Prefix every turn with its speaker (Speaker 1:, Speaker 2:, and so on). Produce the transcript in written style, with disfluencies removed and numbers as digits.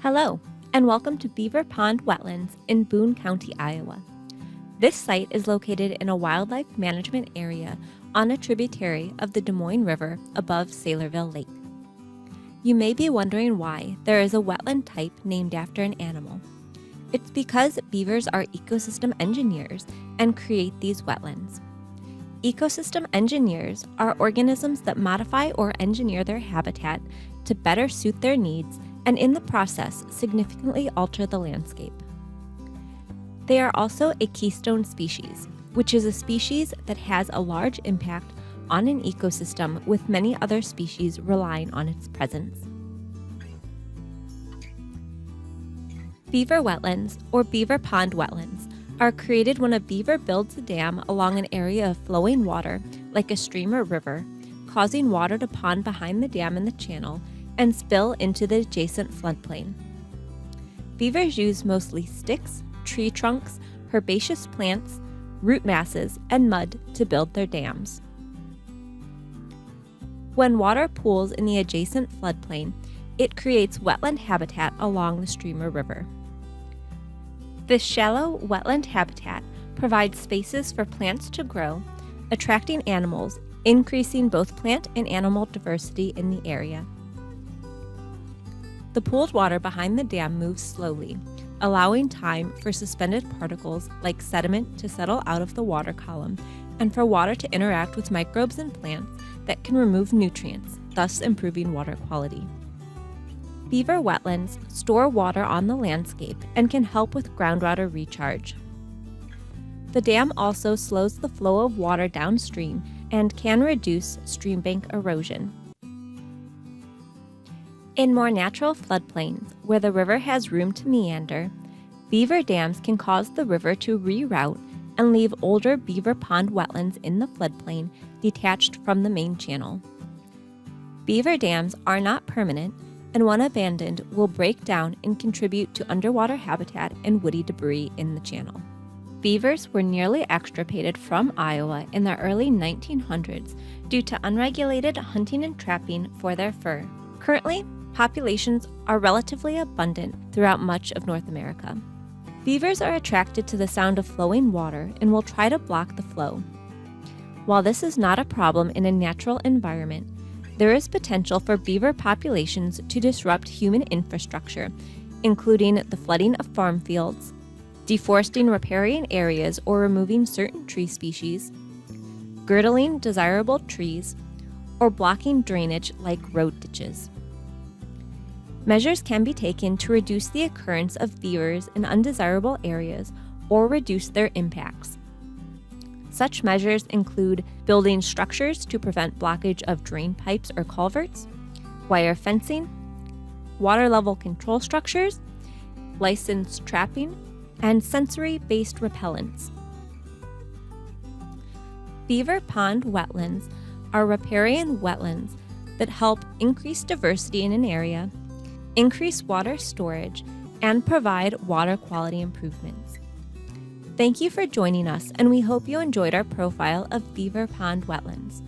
Speaker 1: Hello, and welcome to Beaver Pond Wetlands in Boone County, Iowa. This site is located in a wildlife management area on a tributary of the Des Moines River above Saylorville Lake. You may be wondering why there is a wetland type named after an animal. It's because beavers are ecosystem engineers and create these wetlands. Ecosystem engineers are organisms that modify or engineer their habitat to better suit their needs and in the process significantly alter the landscape. They are also a keystone species, which is a species that has a large impact on an ecosystem with many other species relying on its presence. Beaver wetlands, or beaver pond wetlands, are created when a beaver builds a dam along an area of flowing water, like a stream or river, causing water to pond behind the dam in the channel and spill into the adjacent floodplain. Beavers use mostly sticks, tree trunks, herbaceous plants, root masses, and mud to build their dams. When water pools in the adjacent floodplain, it creates wetland habitat along the stream or river. This shallow wetland habitat provides spaces for plants to grow, attracting animals, increasing both plant and animal diversity in the area. The pooled water behind the dam moves slowly, allowing time for suspended particles like sediment to settle out of the water column and for water to interact with microbes and plants that can remove nutrients, thus improving water quality. Beaver wetlands store water on the landscape and can help with groundwater recharge. The dam also slows the flow of water downstream and can reduce stream bank erosion. In more natural floodplains, where the river has room to meander, beaver dams can cause the river to reroute and leave older beaver pond wetlands in the floodplain detached from the main channel. Beaver dams are not permanent, and when abandoned will break down and contribute to underwater habitat and woody debris in the channel. Beavers were nearly extirpated from Iowa in the early 1900s due to unregulated hunting and trapping for their fur. Currently, populations are relatively abundant throughout much of North America. Beavers are attracted to the sound of flowing water and will try to block the flow. While this is not a problem in a natural environment, there is potential for beaver populations to disrupt human infrastructure, including the flooding of farm fields, deforesting riparian areas or removing certain tree species, girdling desirable trees, or blocking drainage like road ditches. Measures can be taken to reduce the occurrence of beavers in undesirable areas or reduce their impacts. Such measures include building structures to prevent blockage of drain pipes or culverts, wire fencing, water level control structures, licensed trapping, and sensory-based repellents. Beaver pond wetlands are riparian wetlands that help increase diversity in an area, increase water storage, and provide water quality improvements. Thank you for joining us, and we hope you enjoyed our profile of Beaver Pond Wetlands.